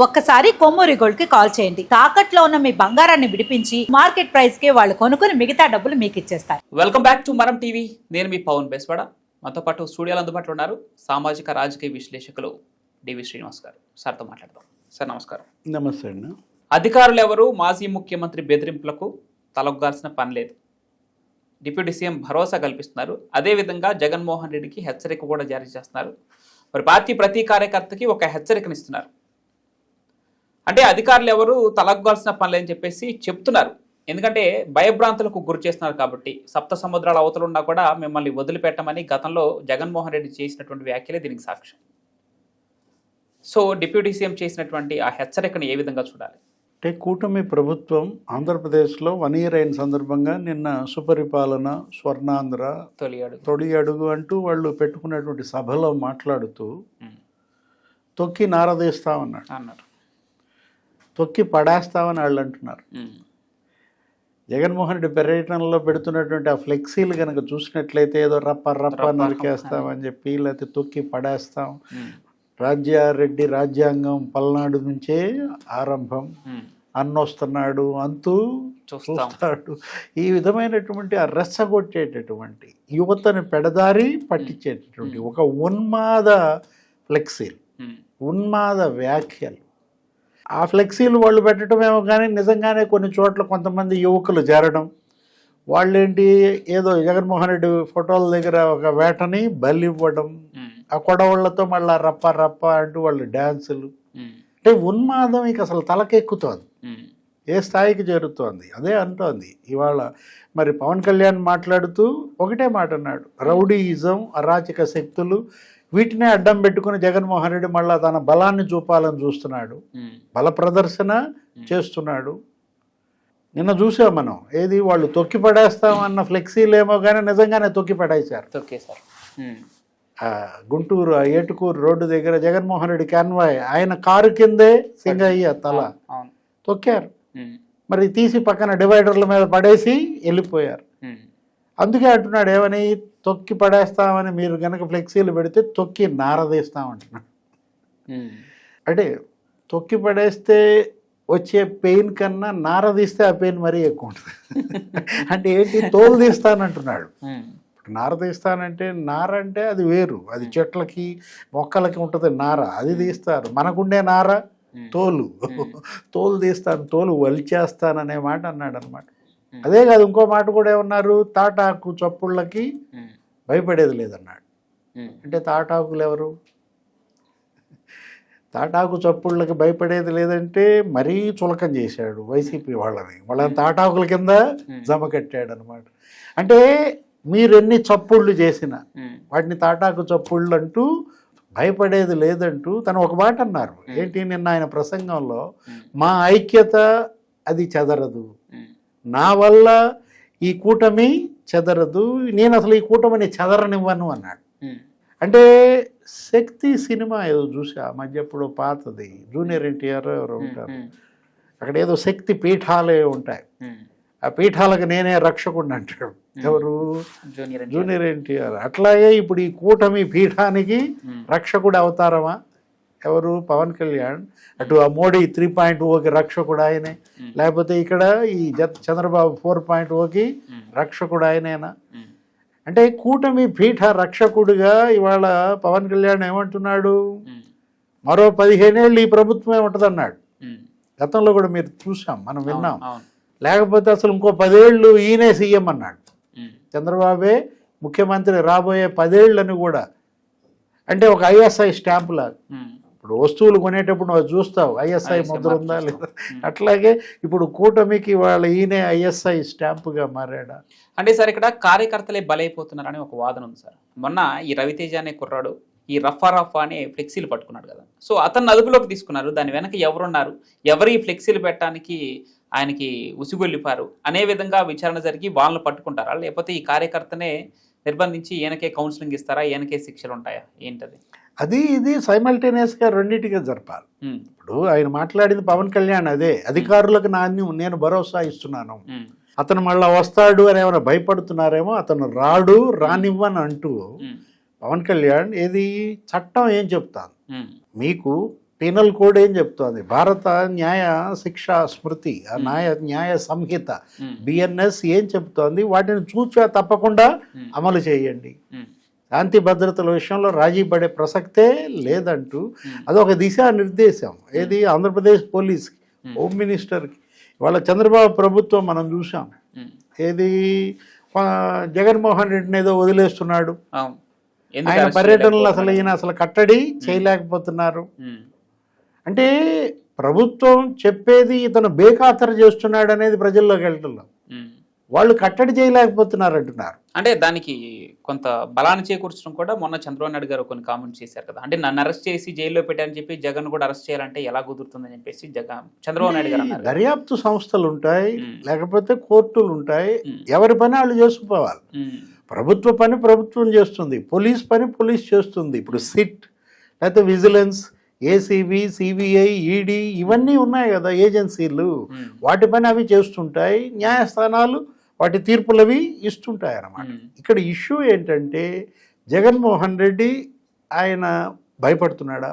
ఒక్కసారి కొమ్మూరి గోల్డ్ కి కాల్ చేయండి. తాకట్లో ఉన్న మీ బంగారాన్ని విడిపించి మార్కెట్ ప్రైస్ కి వాళ్ళు కొనుక్కుని మిగతా డబ్బులు మీకు ఇచ్చేస్తారు. వెల్కమ్ బ్యాక్ టు మనం టీవీ. నేను మీ పవన్ బెస్వాడ. మనతో పాటు స్టూడియోలో అందుబాటులో ఉన్నారు సామాజిక రాజకీయ విశ్లేషకులు డివి శ్రీనివాస్ గారు. సార్తో మాట్లాడదాం. సార్ నమస్కారం. నమస్తే అండి. అధికారులు ఎవరు మాజీ ముఖ్యమంత్రి బెదిరింపులకు తలొగ్గాల్సిన పని లేదు. డిప్యూటీ సీఎం భరోసా కల్పిస్తున్నారు. అదేవిధంగా జగన్మోహన్ రెడ్డికి హెచ్చరిక కూడా జారీ చేస్తున్నారు. మరి పార్టీ ప్రతి కార్యకర్తకి ఒక హెచ్చరికనిస్తున్నారు. అంటే అధికారులు ఎవరు తలగ్గాల్సిన పనులేని చెప్పేసి చెప్తున్నారు. ఎందుకంటే భయభ్రాంతులకు గురి చేస్తున్నారు కాబట్టి. సప్త సముద్రాల అవతలున్నా కూడా మిమ్మల్ని వదిలిపెట్టమని గతంలో జగన్మోహన్ రెడ్డి చేసినటువంటి వ్యాఖ్యలే దీనికి సాక్ష్యం. సో డిప్యూటీ సీఎం చేసినటువంటి ఆ హెచ్చరికను ఏ విధంగా చూడాలి? అంటే కూటమి ప్రభుత్వం ఆంధ్రప్రదేశ్లో 1 year అయిన సందర్భంగా నిన్న సుపరిపాలన, స్వర్ణాంధ్ర, తొలి అడుగు అంటూ వాళ్ళు పెట్టుకున్నటువంటి సభలో మాట్లాడుతూ తొక్కి నారదీస్తామన్నారు, తొక్కి పడేస్తామని వాళ్ళు అంటున్నారు. జగన్మోహన్ రెడ్డి పర్యటనలో పెడుతున్నటువంటి ఆ ఫ్లెక్సీలు కనుక చూసినట్లయితే ఏదో రప్ప నరికేస్తామని చెప్పి, లేకపోతే తొక్కి పడేస్తాం, రాజ్యారెడ్డి రాజ్యాంగం పల్నాడు నుంచే ఆరంభం, అన్నొస్తున్నాడు, అంతూ చూస్తాడు, ఈ విధమైనటువంటి ఆ రెచ్చగొట్టేటటువంటి యువతను పెడదారి పట్టించేటటువంటి ఒక ఉన్మాద ఫ్లెక్సీలు, ఉన్మాద వ్యాఖ్యలు. ఆ ఫ్లెక్సీలు వాళ్ళు పెట్టడమేమో కానీ నిజంగానే కొన్ని చోట్ల కొంతమంది యువకులు చేరడం, వాళ్ళేంటి ఏదో జగన్మోహన్ రెడ్డి ఫోటోల దగ్గర ఒక వేటని బలి ఇవ్వడం, ఆ కొడవళ్లతో మళ్ళీ రప్ప అంటూ వాళ్ళు డ్యాన్సులు. అంటే ఉన్మాదం ఇక అసలు తలకెక్కుతోంది, ఏ స్థాయికి చేరుతోంది. అదే అంటోంది ఇవాళ. మరి పవన్ కళ్యాణ్ మాట్లాడుతూ ఒకటే మాట అన్నాడు, రౌడీయిజం, అరాచక శక్తులు, వీటినే అడ్డం పెట్టుకుని జగన్మోహన్ రెడ్డి మళ్ళా తన బలాన్ని చూపాలని చూస్తున్నాడు, బల ప్రదర్శన చేస్తున్నాడు. నిన్న చూసాం మనం, ఏది వాళ్ళు తొక్కి పడేస్తామన్న ఫ్లెక్సీలేమో కానీ నిజంగానే తొక్కి పడేశారు. గుంటూరు ఏటుకూరు రోడ్డు దగ్గర జగన్మోహన్ రెడ్డి కాన్వాయ్ ఆయన కారు కిందే సింగయ్య తల తొక్కారు. మరి తీసి పక్కన డివైడర్ల మీద పడేసి వెళ్ళిపోయారు. అందుకే అంటున్నాడు ఏమని, తొక్కి పడేస్తామని మీరు కనుక ఫ్లెక్సీలు పెడితే తొక్కి నారదీస్తామంటున్నాడు. అంటే తొక్కి పడేస్తే వచ్చే పెయిన్ కన్నా నారదీస్తే ఆ పెయిన్ మరీ ఎక్కువ ఉంటుంది. అంటే ఏంటి, తోలు తీస్తానంటున్నాడు. నారదీస్తానంటే నార అంటే అది వేరు, అది చెట్లకి మొక్కలకి ఉంటుంది నార, అది తీస్తారు. మనకుండే నార తోలు, తోలు తీస్తాను, తోలు వలిచేస్తాననే మాట అన్నాడు అనమాట. అదే కాదు, ఇంకో మాట కూడా ఏమన్నారు, తాటాకు చప్పుళ్ళకి భయపడేది లేదన్నాడు. అంటే తాటాకులు ఎవరు? తాటాకు చప్పుళ్ళకి భయపడేది లేదంటే మరీ చులకం చేశాడు వైసీపీ వాళ్ళని తాటాకుల కింద జమ కట్టాడు అనమాట. అంటే మీరెన్ని చప్పుళ్ళు చేసినా వాటిని తాటాకు చప్పుళ్ళు అంటూ భయపడేది లేదంటూ తను ఒక మాట అన్నారు. ఏంటి, నిన్న ఆయన ప్రసంగంలో, మా ఐక్యత అది చెదరదు, నా వల్ల ఈ కూటమి చెదరదు, నేను అసలు ఈ కూటమిని చెదరనివ్వను అన్నాడు. అంటే శక్తి సినిమా ఏదో చూసా మధ్య, ఎప్పుడు పాతది, జూనియర్ ఎన్టీఆర్ ఎవరు ఉంటారు, అక్కడ ఏదో శక్తి పీఠాలే ఉంటాయి, ఆ పీఠాలకు నేనే రక్షకుడిని అంటాడు. ఎవరు? జూనియర్ ఎన్టీఆర్. అట్లాగే ఇప్పుడు ఈ కూటమి పీఠానికి రక్షకుడు అవతారమా? ఎవరు? పవన్ కళ్యాణ్. అటు ఆ మోడీ 3.0కి రక్షకుడు ఆయనే, లేకపోతే ఇక్కడ ఈ చంద్రబాబు 4.0కి రక్షకుడు ఆయనేనా? అంటే కూటమి పీఠ రక్షకుడిగా ఇవాళ పవన్ కళ్యాణ్ ఏమంటున్నాడు, మరో 15 ఏళ్ళు ఈ ప్రభుత్వమే ఉంటుందన్నాడు. గతంలో కూడా మీరు చూసాం, మనం విన్నాం. లేకపోతే అసలు ఇంకో 10 ఏళ్ళు ఈయనే సీఎం అన్నాడు. చంద్రబాబే ముఖ్యమంత్రి రాబోయే 10 ఏళ్ళని కూడా. అంటే ఒక ఐఎస్ఐ స్టాంపు లాగా. ఇప్పుడు వస్తువులు కొనేటప్పుడు నువ్వు చూస్తావు ఐఎస్ఐ ముద్ర ఉందా లేదా, అట్లాగే ఇప్పుడు కూటమికి వాళ్ళ ఈయనే ఐఎస్ఐ స్టాంపుగా మారాడా? అంటే సార్ ఇక్కడ కార్యకర్తలే బలైపోతున్నారని ఒక వాదన ఉంది సార్. మొన్న ఈ రవితేజ అనే కుర్రాడు ఈ రఫా అనే ఫ్లెక్సీలు పట్టుకున్నాడు కదా, సో అతన్ని అదుపులోకి తీసుకున్నారు. దాని వెనక ఎవరున్నారు, ఎవరు ఈ ఫ్లెక్సీలు పెట్టడానికి ఆయనకి ఉసిగొల్లిపారు అనే విధంగా విచారణ జరిగి వాళ్ళని పట్టుకుంటారా, లేకపోతే ఈ కార్యకర్తనే నిర్బంధించి ఈయనకే కౌన్సిలింగ్ ఇస్తారా, ఈయనకే శిక్షలు ఉంటాయా, ఏంటది? అది ఇది సైమల్టేనియస్గా రెండింటిగా జరపాలి. ఇప్పుడు ఆయన మాట్లాడింది పవన్ కళ్యాణ్ అదే, అధికారులకు నేను భరోసా ఇస్తున్నాను, అతను మళ్ళీ వస్తాడు అని ఏమైనా భయపడుతున్నారేమో, అతను రానివ్వని అంటూ పవన్ కళ్యాణ్ ఏది చట్టం ఏం చెప్తాను, మీకు పీనల్ కోడ్ ఏం చెప్తోంది, భారత న్యాయ శిక్షా స్మృతి, ఆ న్యాయ సంహిత బిఎన్ఎస్ ఏం చెప్తోంది, వాటిని చూచా తప్పకుండా అమలు చేయండి. శాంతి భద్రతల విషయంలో రాజీ పడే ప్రసక్తే లేదంటూ అదొక దిశానిర్దేశం. ఏది ఆంధ్రప్రదేశ్ పోలీస్కి, హోమ్ మినిస్టర్కి. ఇవాళ చంద్రబాబు ప్రభుత్వం మనం చూసాం, ఏది జగన్మోహన్ రెడ్డిని ఏదో వదిలేస్తున్నాడు, ఆయన పర్యటనలు అసలు కట్టడి చేయలేకపోతున్నారు. అంటే ప్రభుత్వం చెప్పేది ఇతను బేఖాతరు చేస్తున్నాడు అనేది ప్రజల్లోకి వెళ్ళటంలో వాళ్ళు కట్టడి చేయలేకపోతున్నారు అంటున్నారు. అంటే దానికి కొంత బలాన్ని చేకూర్చడం కూడా మొన్న చంద్రబాబు నాయుడు గారు కొన్ని కామెంట్స్ చేశారు కదా, అంటే నన్ను అరెస్ట్ చేసి జైల్లో పెట్టారని చెప్పి జగన్ కూడా అరెస్ట్ చేయాలంటే ఎలా కుదురుతుందని చెప్పేసి చంద్రబాబు నాయుడు గారు అన్నారు. దర్యాప్తు సంస్థలు ఉంటాయి, లేకపోతే కోర్టులు ఉంటాయి, ఎవరి పని వాళ్ళు చేసుకుపోవాలి. ప్రభుత్వ పని ప్రభుత్వం చేస్తుంది, పోలీస్ పని పోలీస్ చేస్తుంది. ఇప్పుడు సిట్ లేకపోతే విజిలెన్స్, ఏసీబీ, సిబిఐ, ఈడీ ఇవన్నీ ఉన్నాయి కదా ఏజెన్సీలు, వాటి పని అవి చేస్తుంటాయి. న్యాయస్థానాలు వాటి తీర్పులు అవి ఇస్తుంటాయి అన్నమాట. ఇక్కడ ఇష్యూ ఏంటంటే జగన్మోహన్ రెడ్డి ఆయన భయపడుతున్నాడా,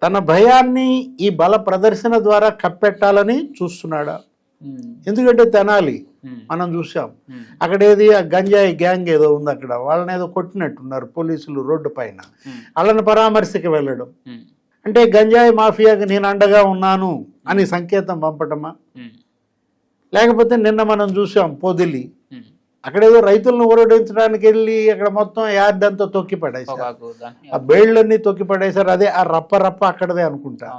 తన భయాన్ని ఈ బల ప్రదర్శన ద్వారా కప్పెట్టాలని చూస్తున్నాడా? ఎందుకంటే తెనాలి మనం చూసాం, అక్కడ ఏది ఆ గంజాయి గ్యాంగ్ ఏదో ఉంది, అక్కడ వాళ్ళని ఏదో కొట్టినట్టున్నారు పోలీసులు రోడ్డు పైన, వాళ్ళని పరామర్శకి వెళ్ళడం అంటే గంజాయి మాఫియాకి నేను అండగా ఉన్నాను అని సంకేతం పంపటమా? లేకపోతే నిన్న మనం చూసాం పొదిలి, అక్కడేదో రైతులను ఊరడించడానికి వెళ్ళి అక్కడ మొత్తం యార్డ్ అంతా తొక్కి పడేశారు, ఆ బేళ్లన్నీ తొక్కి పడేశారు. అదే ఆ రప్ప అక్కడదే అనుకుంటా,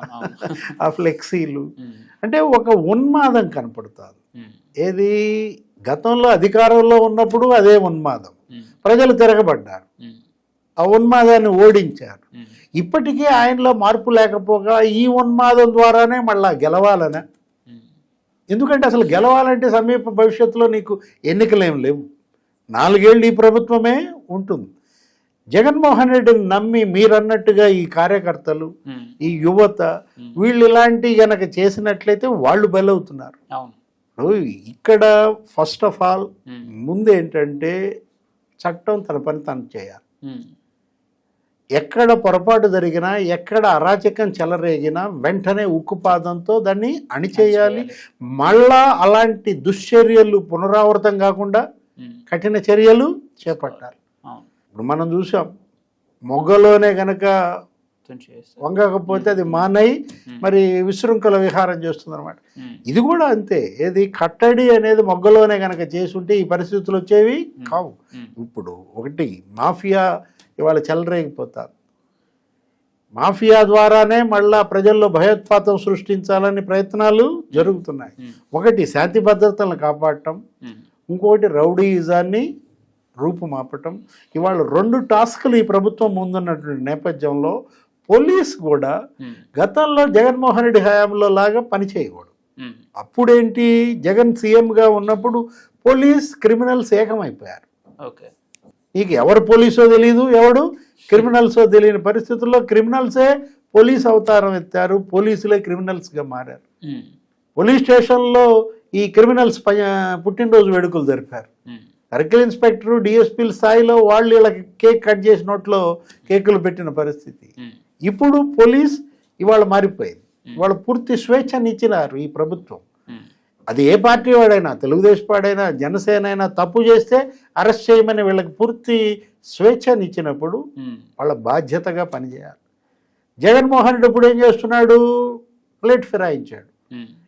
ఆ ఫ్లెక్సీలు. అంటే ఒక ఉన్మాదం కనపడుతుంది. ఏది గతంలో అధికారంలో ఉన్నప్పుడు అదే ఉన్మాదం, ప్రజలు తిరగబడ్డారు, ఆ ఉన్మాదాన్ని ఓడించారు. ఇప్పటికీ ఆయనలో మార్పు లేకపోగా ఈ ఉన్మాదం ద్వారానే మళ్ళా గెలవాలనే. ఎందుకంటే అసలు గెలవాలంటే సమీప భవిష్యత్తులో నీకు ఎన్నికలేం లేవు, 4 ఏళ్ళు ఈ ప్రభుత్వమే ఉంటుంది. జగన్మోహన్ రెడ్డిని నమ్మి మీరన్నట్టుగా ఈ కార్యకర్తలు, ఈ యువత వీళ్ళు ఇలాంటి గనక చేసినట్లయితే వాళ్ళు బలవుతున్నారు. ఇక్కడ ఫస్ట్ ఆఫ్ ఆల్ ముందు ఏంటంటే చట్టం తన పని తను చేయాలి. ఎక్కడ పొరపాటు జరిగినా, ఎక్కడ అరాచకం చెలరేగినా వెంటనే ఉక్కుపాదంతో దాన్ని అణిచేయాలి. మళ్ళా అలాంటి దుశ్చర్యలు పునరావృతం కాకుండా కఠిన చర్యలు చేపట్టాలి. ఇప్పుడు మనం చూసాం, మొగ్గలోనే గనక వంగకపోతే అది మానై మరి విశృంఖల విహారం చేస్తుంది అనమాట. ఇది కూడా అంతే, ఏది కట్టడి అనేది మొగ్గలోనే గనక చేసుంటే ఈ పరిస్థితులు వచ్చేవి కావు. ఇప్పుడు ఒకటి మాఫియా ఇవాళ చెలరేగిపోతారు, మాఫియా ద్వారానే మళ్ళా ప్రజల్లో భయోత్పాతం సృష్టించాలని ప్రయత్నాలు జరుగుతున్నాయి. ఒకటి శాంతి భద్రతలను కాపాడటం, ఇంకొకటి రౌడీయిజాన్ని రూపుమాపటం. ఇవాళ 2 టాస్కులు ఈ ప్రభుత్వం ముందున్నటువంటి నేపథ్యంలో పోలీస్ కూడా గతంలో జగన్మోహన్ రెడ్డి హయాంలో లాగా పనిచేయకూడదు. అప్పుడేంటి, జగన్ సీఎంగా ఉన్నప్పుడు పోలీస్ క్రిమినల్స్ ఏకమైపోయారు. నీకు ఎవరు పోలీసో తెలియదు, ఎవడు క్రిమినల్సో తెలియని పరిస్థితుల్లో క్రిమినల్సే పోలీస్ అవతారం ఎత్తారు, పోలీసులే క్రిమినల్స్గా మారారు. పోలీస్ స్టేషన్లో ఈ క్రిమినల్స్ పుట్టినరోజు వేడుకలు జరిపారు. సర్కిల్ ఇన్స్పెక్టర్, డిఎస్పీల స్థాయిలో వాళ్ళు వీళ్ళకి కేక్ కట్ చేసి నోట్లో కేకులు పెట్టిన పరిస్థితి. ఇప్పుడు పోలీస్ ఇవాళ మారిపోయింది. ఇవాళ పూర్తి స్వేచ్ఛని ఇచ్చినారు ఈ ప్రభుత్వం. అది ఏ పార్టీ వాడైనా, తెలుగుదేశం వాడైనా, జనసేన అయినా తప్పు చేస్తే అరెస్ట్ చేయమని వీళ్ళకి పూర్తి స్వేచ్ఛని ఇచ్చినప్పుడు వాళ్ళ బాధ్యతగా పనిచేయాలి. జగన్మోహన్ రెడ్డి ఇప్పుడు ఏం చేస్తున్నాడు, ప్లేట్ ఫిరాయించాడు.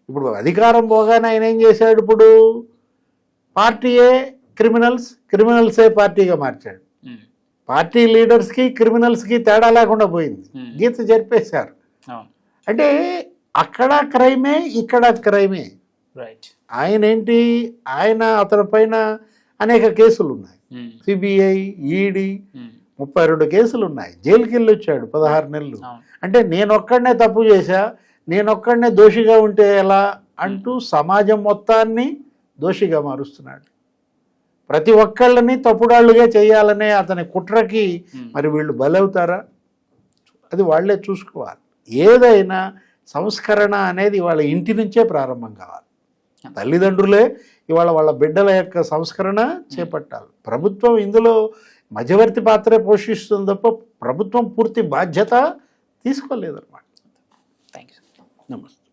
ఇప్పుడు అధికారం పోగానే ఆయన ఏం చేశాడు, ఇప్పుడు పార్టీయే క్రిమినల్సే పార్టీగా మార్చాడు. పార్టీ లీడర్స్కి క్రిమినల్స్కి తేడా లేకుండా పోయింది, గీత జరిపేశారు. అంటే అక్కడ క్రైమే, ఇక్కడ క్రైమే. ఆయన ఏంటి, అతని పైన అనేక కేసులు ఉన్నాయి, సిబిఐ, ఈడీ 32 కేసులు ఉన్నాయి. జైలుకి వెళ్ళి వచ్చాడు 16 నెలలు. అంటే నేనొక్కడనే తప్పు చేశా, నేనొక్కడనే దోషిగా ఉంటే ఎలా అంటూ సమాజం మొత్తాన్ని దోషిగా మారుస్తున్నాడు. ప్రతి ఒక్కళ్ళని తప్పుడాళ్ళుగా చేయాలనే అతని కుట్రకి మరి వీళ్ళు బలవుతారా, అది వాళ్ళే చూసుకోవాలి. ఏదైనా సంస్కరణ అనేది వాళ్ళ ఇంటి నుంచే ప్రారంభం కావాలి. తల్లిదండ్రులే ఇవాళ వాళ్ళ బిడ్డల యొక్క సంస్కరణ చేపట్టాలి. ప్రభుత్వం ఇందులో మధ్యవర్తి పాత్రే పోషిస్తుంది తప్ప ప్రభుత్వం పూర్తి బాధ్యత తీసుకోలేదన్నమాట. Thank you. నమస్తే.